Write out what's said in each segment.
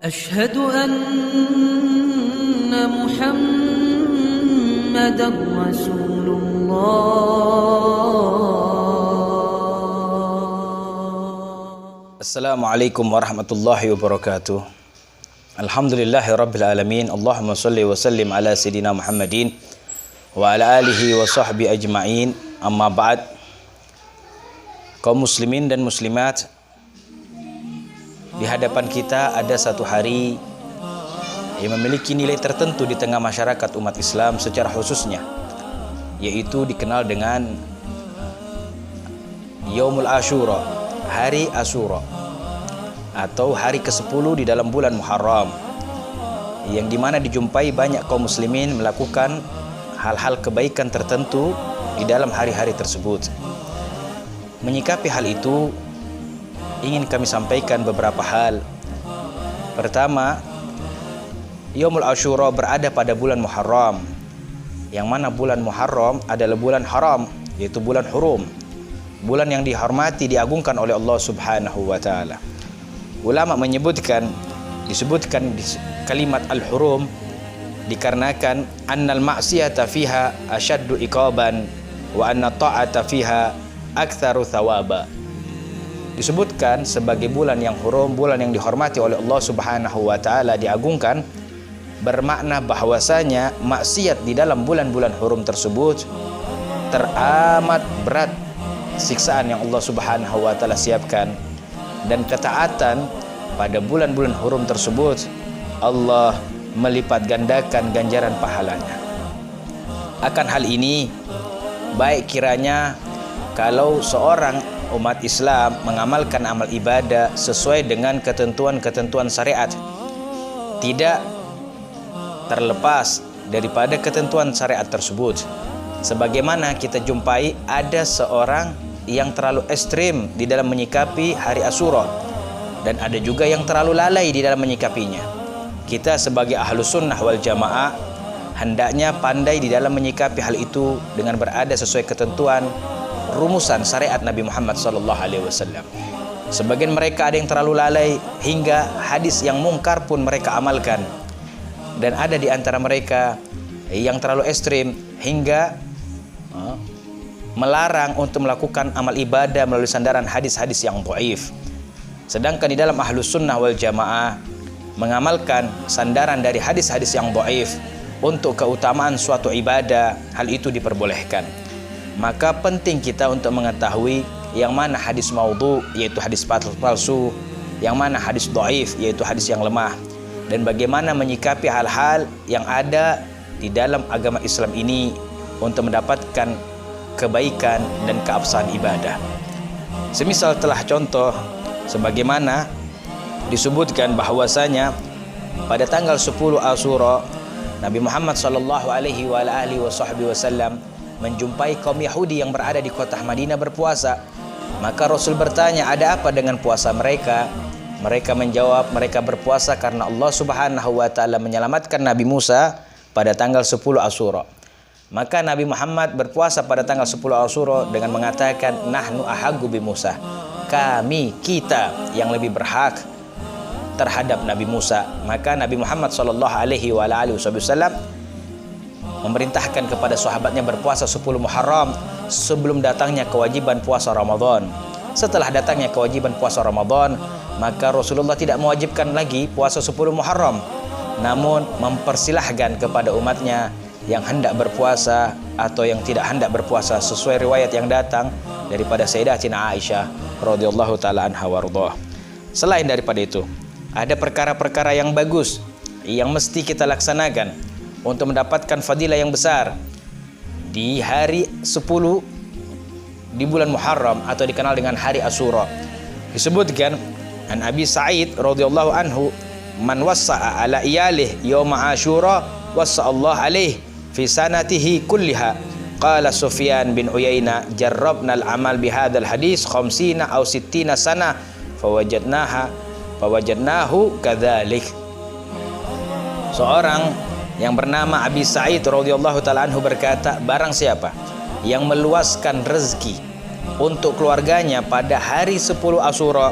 أشهد أن محمدا رسول الله. Assalamualaikum warahmatullahi wabarakatuh. Alhamdulillahi rabbil alamin. Allahumma salli wa sallim ala sayyidina Muhammadin wa ala alihi wa sahbihi ajma'in. Amma ba'd. Kaum muslimin dan muslimat, di hadapan kita ada satu hari yang memiliki nilai tertentu di tengah masyarakat umat Islam secara khususnya, yaitu dikenal dengan Yaumul Ashura, hari Ashura, atau hari ke-10 di dalam bulan Muharram, yang dimana dijumpai banyak kaum muslimin melakukan hal-hal kebaikan tertentu di dalam hari-hari tersebut. Menyikapi hal itu, ingin kami sampaikan beberapa hal. Pertama, Yaumul Ashura berada pada bulan Muharram, yang mana bulan Muharram adalah bulan haram, yaitu bulan hurum, bulan yang dihormati, diagungkan oleh Allah Subhanahu wa taala. Ulama disebutkan di kalimat al-hurum dikarenakan annal ma'siyata fiha asyaddu iqaban wa anna ta'ata fiha aktsaru thawaba. Disebutkan sebagai bulan yang hurum, bulan yang dihormati oleh Allah Subhanahu wa taala, diagungkan, bermakna bahwasanya maksiat di dalam bulan-bulan hurum tersebut teramat berat siksaan yang Allah Subhanahu wa taala siapkan, dan ketaatan pada bulan-bulan hurum tersebut Allah melipat gandakan ganjaran pahalanya. Akan hal ini, baik kiranya kalau seorang umat Islam mengamalkan amal ibadah sesuai dengan ketentuan-ketentuan syariat, tidak terlepas daripada ketentuan syariat tersebut. Sebagaimana kita jumpai ada seorang yang terlalu ekstrim di dalam menyikapi hari Ashura, dan ada juga yang terlalu lalai di dalam menyikapinya. Kita sebagai ahlus sunnah wal jamaah hendaknya pandai di dalam menyikapi hal itu dengan berada sesuai ketentuan rumusan syariat Nabi Muhammad SAW. Sebagian mereka ada yang terlalu lalai hingga hadis yang mungkar pun mereka amalkan, dan ada di antara mereka yang terlalu ekstrim hingga melarang untuk melakukan amal ibadah melalui sandaran hadis-hadis yang dhaif. Sedangkan di dalam ahlus sunnah wal jamaah mengamalkan sandaran dari hadis-hadis yang dhaif untuk keutamaan suatu ibadah, hal itu diperbolehkan. Maka penting kita untuk mengetahui yang mana hadis maudhu, yaitu hadis palsu, yang mana hadis dhaif, yaitu hadis yang lemah, dan bagaimana menyikapi hal-hal yang ada di dalam agama Islam ini untuk mendapatkan kebaikan dan keabsahan ibadah. Semisal telah contoh sebagaimana disebutkan bahwasanya pada tanggal 10 Ashura Nabi Muhammad sallallahu alaihi wasallam menjumpai kaum Yahudi yang berada di kota Madinah berpuasa. Maka Rasul bertanya, ada apa dengan puasa mereka? Mereka menjawab, mereka berpuasa karena Allah Subhanahu wa taala menyelamatkan Nabi Musa pada tanggal 10 Ashura. Maka Nabi Muhammad berpuasa pada tanggal 10 Ashura dengan mengatakan, nahnu ahaggu bi Musa, kita yang lebih berhak terhadap Nabi Musa. Maka Nabi Muhammad sallallahu alaihi wasallam memerintahkan kepada sahabatnya berpuasa 10 Muharram sebelum datangnya kewajiban puasa Ramadan. Setelah datangnya kewajiban puasa Ramadan, maka Rasulullah tidak mewajibkan lagi puasa 10 Muharram, namun mempersilahkan kepada umatnya yang hendak berpuasa atau yang tidak hendak berpuasa sesuai riwayat yang datang daripada Sayyidatina Aisyah radhiyallahu taala anha warḍah. Selain daripada itu, ada perkara-perkara yang bagus yang mesti kita laksanakan untuk mendapatkan fadilah yang besar di hari 10 di bulan Muharram atau dikenal dengan hari Ashura. Disebutkan an Abi Sa'id radhiyallahu anhu, man wassa'a ala iyalih yauma Ashura wassa Allah alaih fi sanatihi kulliha. Qala Sufyan bin Uyainah, jarrabna al-amal bihadzal hadis 50 aw 60 sana fawajadnahu kadzalik. Seorang yang bernama Abi Sa'id radhiyallahu taala anhu berkata, barang siapa yang meluaskan rezeki untuk keluarganya pada hari 10 Ashura,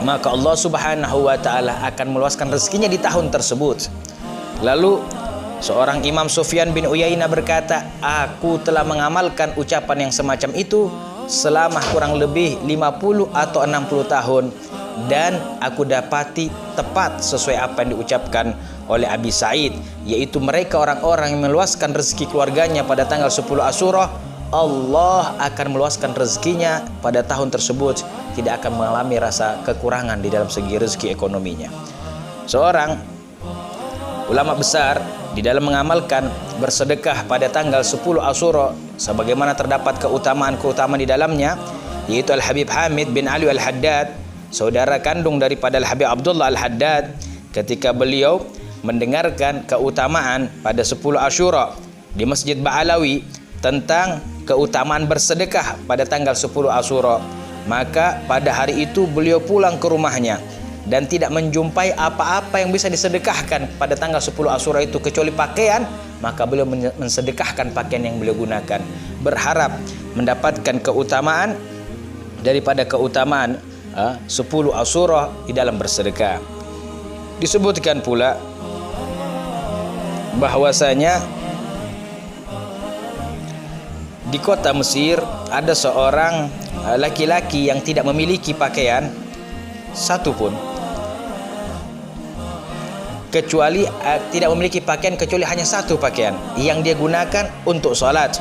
maka Allah Subhanahu wa taala akan meluaskan rezekinya di tahun tersebut. Lalu seorang Imam Sufyan bin Uyainah berkata, aku telah mengamalkan ucapan yang semacam itu selama kurang lebih 50 atau 60 tahun, dan aku dapati tepat sesuai apa yang diucapkan oleh Abi Sa'id, yaitu mereka orang-orang yang meluaskan rezeki keluarganya pada tanggal 10 Asyura, Allah akan meluaskan rezekinya pada tahun tersebut, tidak akan mengalami rasa kekurangan di dalam segi rezeki ekonominya. Seorang ulama besar di dalam mengamalkan bersedekah pada tanggal 10 Asyura sebagaimana terdapat keutamaan-keutamaan di dalamnya, yaitu Al-Habib Hamid bin Ali Al-Haddad, saudara kandung daripada Al-Habib Abdullah Al-Haddad, ketika beliau mendengarkan keutamaan pada 10 Asyura di Masjid Ba'alawi tentang keutamaan bersedekah pada tanggal 10 Asyura, maka pada hari itu beliau pulang ke rumahnya dan tidak menjumpai apa-apa yang bisa disedekahkan pada tanggal 10 Asyura itu kecuali pakaian, maka beliau mensedekahkan pakaian yang beliau gunakan, berharap mendapatkan keutamaan daripada keutamaan 10 Asyura di dalam bersedekah. Disebutkan pula bahwasanya di kota Mesir ada seorang laki-laki yang tidak memiliki pakaian satu pun, kecuali tidak memiliki pakaian kecuali hanya satu pakaian yang dia gunakan untuk sholat,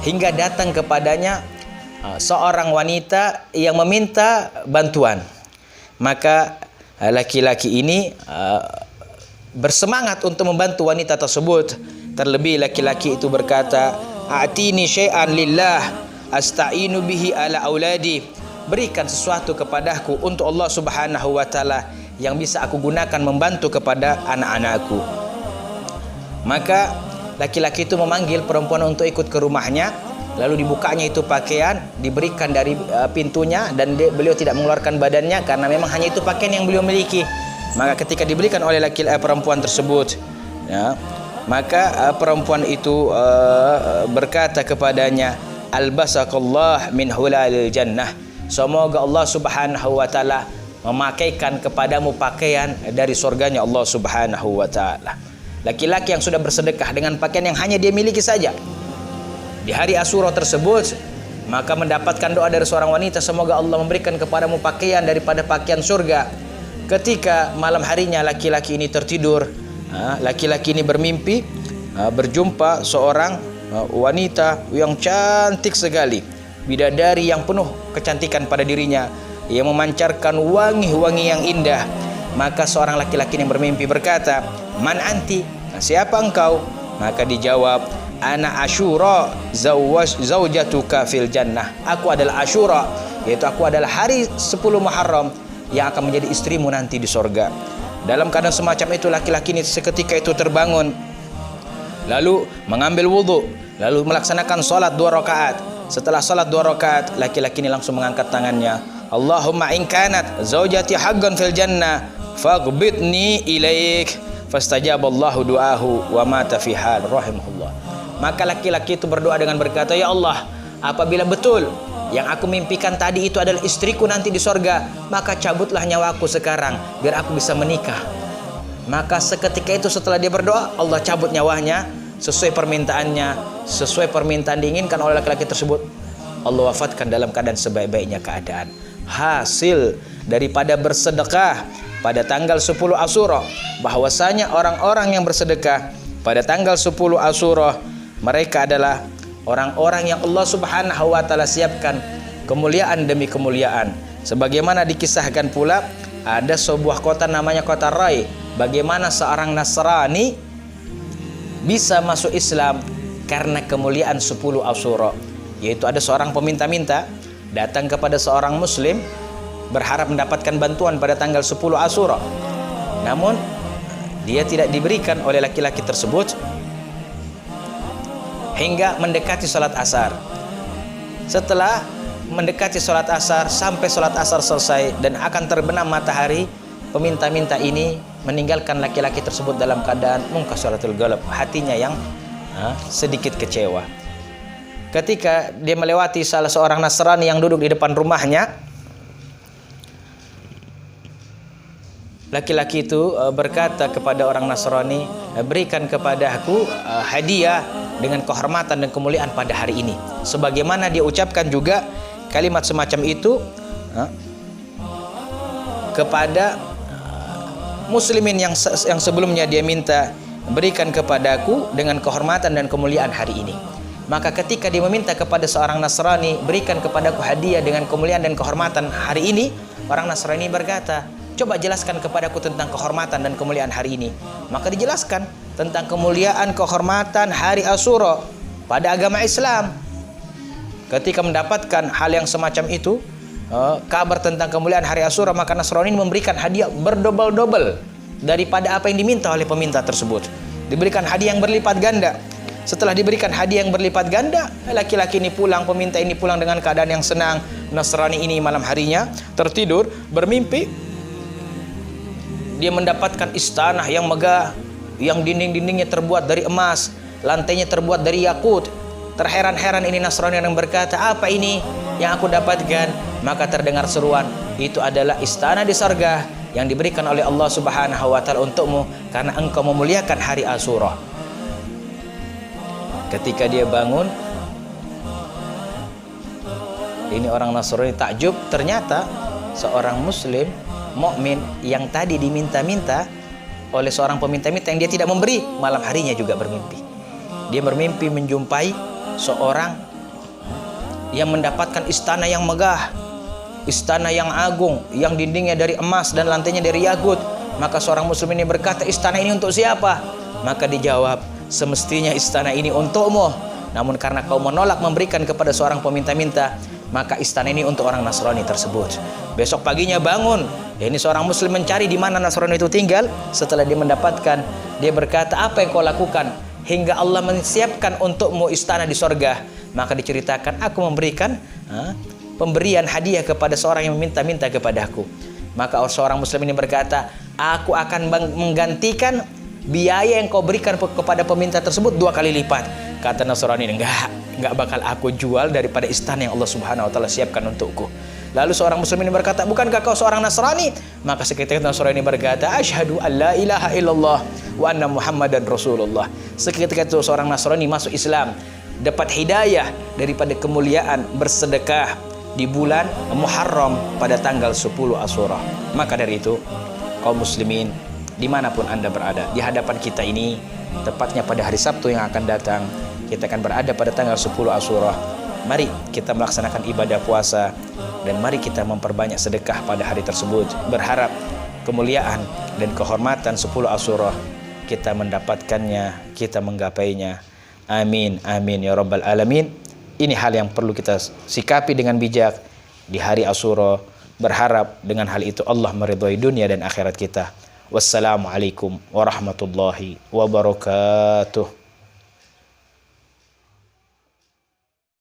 hingga datang kepadanya seorang wanita yang meminta bantuan. Maka laki-laki ini bersemangat untuk membantu wanita tersebut. Terlebih laki-laki itu berkata, "A'tini syai'an lillah asta'inu bihi ala auladi." Berikan sesuatu kepadaku untuk Allah Subhanahu wa taala yang bisa aku gunakan membantu kepada anak-anakku. Maka laki-laki itu memanggil perempuan untuk ikut ke rumahnya, lalu dibukanya itu pakaian, diberikan dari pintunya, dan beliau tidak mengeluarkan badannya karena memang hanya itu pakaian yang beliau miliki. Maka ketika diberikan oleh perempuan tersebut, ya, maka perempuan itu berkata kepadanya, "Albasakallah min hulalil jannah." Semoga Allah Subhanahu wa taala memakaikan kepadamu pakaian dari surganya Allah Subhanahu wa taala. Laki-laki yang sudah bersedekah dengan pakaian yang hanya dia miliki saja di hari Asyura tersebut, maka mendapatkan doa dari seorang wanita, semoga Allah memberikan kepadamu pakaian daripada pakaian surga. Ketika malam harinya laki-laki ini tertidur, laki-laki ini bermimpi berjumpa seorang wanita yang cantik sekali, bidadari yang penuh kecantikan pada dirinya, yang memancarkan wangi-wangi yang indah. Maka seorang laki-laki yang bermimpi berkata, "Man anti?" Siapa engkau? Maka dijawab, "Ana Asyura zaujatuka fil jannah." Aku adalah Asyura, yaitu aku adalah hari 10 Muharram yang akan menjadi istrimu nanti di sorga. Dalam keadaan semacam itu, laki-laki ini seketika itu terbangun, lalu mengambil wudhu, lalu melaksanakan sholat 2 rakaat. Setelah sholat 2 rakaat, laki-laki ini langsung mengangkat tangannya, "Allahumma in kanat zaujati haqqan fil jannah faghbitni ilaik." Fastajaballahu du'ahu wa mata fi hal rahimahullah. Maka laki-laki itu berdoa dengan berkata, "Ya Allah, apabila betul yang aku mimpikan tadi itu adalah istriku nanti di sorga, maka cabutlah nyawaku sekarang biar aku bisa menikah." Maka seketika itu setelah dia berdoa, Allah cabut nyawanya sesuai permintaannya, sesuai permintaan diinginkan oleh laki-laki tersebut. Allah wafatkan dalam keadaan sebaik-baiknya keadaan. Hasil daripada bersedekah pada tanggal 10 Asyura, bahwasanya orang-orang yang bersedekah pada tanggal 10 Asyura, mereka adalah orang-orang yang Allah Subhanahu wa taala siapkan kemuliaan demi kemuliaan. Sebagaimana dikisahkan pula, ada sebuah kota namanya kota Rai, bagaimana seorang Nasrani bisa masuk Islam karena kemuliaan 10 Asyura. Yaitu ada seorang peminta-minta datang kepada seorang muslim berharap mendapatkan bantuan pada tanggal 10 Asyura. Namun dia tidak diberikan oleh laki-laki tersebut hingga mendekati sholat asar. Setelah mendekati sholat asar, sampai sholat asar selesai dan akan terbenam matahari, peminta-minta ini meninggalkan laki-laki tersebut dalam keadaan munkasiratul qalb, hatinya yang sedikit kecewa. Ketika dia melewati salah seorang Nasrani yang duduk di depan rumahnya, laki-laki itu berkata kepada orang Nasrani, berikan kepada aku hadiah dengan kehormatan dan kemuliaan pada hari ini. Sebagaimana dia ucapkan juga kalimat semacam itu kepada muslimin yang sebelumnya dia minta berikan kepadaku dengan kehormatan dan kemuliaan hari ini. Maka ketika dia meminta kepada seorang Nasrani, berikan kepadaku hadiah dengan kemuliaan dan kehormatan hari ini, orang Nasrani berkata, coba jelaskan kepadaku tentang kehormatan dan kemuliaan hari ini. Maka dijelaskan tentang kemuliaan kehormatan hari Asyura pada agama Islam. Ketika mendapatkan hal yang semacam itu, kabar tentang kemuliaan hari Asyura, maka Nasrani memberikan hadiah berdobel-dobel daripada apa yang diminta oleh peminta tersebut. Diberikan hadiah yang berlipat ganda. Setelah diberikan hadiah yang berlipat ganda, laki-laki ini pulang, peminta ini pulang dengan keadaan yang senang. Nasrani ini malam harinya tertidur, bermimpi dia mendapatkan istana yang megah, yang dinding-dindingnya terbuat dari emas, lantainya terbuat dari yakut. Terheran-heran ini Nasrani yang berkata, apa ini yang aku dapatkan? Maka terdengar seruan, itu adalah istana di surga yang diberikan oleh Allah Subhanahu wa taala untukmu karena engkau memuliakan hari Asyura. Ketika dia bangun, ini orang Nasrani takjub, ternyata seorang muslim mukmin yang tadi diminta-minta oleh seorang peminta-minta yang dia tidak memberi, malam harinya juga bermimpi. Dia bermimpi menjumpai seorang yang mendapatkan istana yang megah, istana yang agung, yang dindingnya dari emas dan lantainya dari yakut. Maka seorang muslim ini berkata, istana ini untuk siapa? Maka dijawab, semestinya istana ini untukmu, namun karena kau menolak memberikan kepada seorang peminta-minta, maka istana ini untuk orang Nasrani tersebut. Besok paginya bangun, ini seorang muslim mencari di mana Nasrani itu tinggal. Setelah dia mendapatkan, dia berkata, apa yang kau lakukan hingga Allah menyiapkan untukmu istana di sorga? Maka diceritakan, aku memberikan pemberian hadiah kepada seorang yang meminta-minta kepadaku. Maka seorang muslim ini berkata, aku akan menggantikan biaya yang kau berikan kepada peminta tersebut 2 kali lipat. Kata Nasrani, enggak bakal aku jual daripada istana yang Allah Subhanahu wa taala siapkan untukku. Lalu seorang muslim ini berkata, bukankah kau seorang Nasrani? Maka seketika Nasrani berkata, asyhadu alla ilaha illallah wa anna Muhammadan Rasulullah. Seketika itu seorang Nasrani masuk Islam, dapat hidayah daripada kemuliaan bersedekah di bulan Muharram pada tanggal 10 Asyura. Maka dari itu, kaum muslimin dimanapun Anda berada, di hadapan kita ini, tepatnya pada hari Sabtu yang akan datang, kita akan berada pada tanggal 10 Asyura. Mari kita melaksanakan ibadah puasa dan mari kita memperbanyak sedekah pada hari tersebut, berharap kemuliaan dan kehormatan 10 Asyura kita mendapatkannya, kita menggapainya. Amin, amin ya rabbal alamin. Ini hal yang perlu kita sikapi dengan bijak di hari Asyura, berharap dengan hal itu Allah meridhai dunia dan akhirat kita. Wassalamualaikum warahmatullahi wabarakatuh.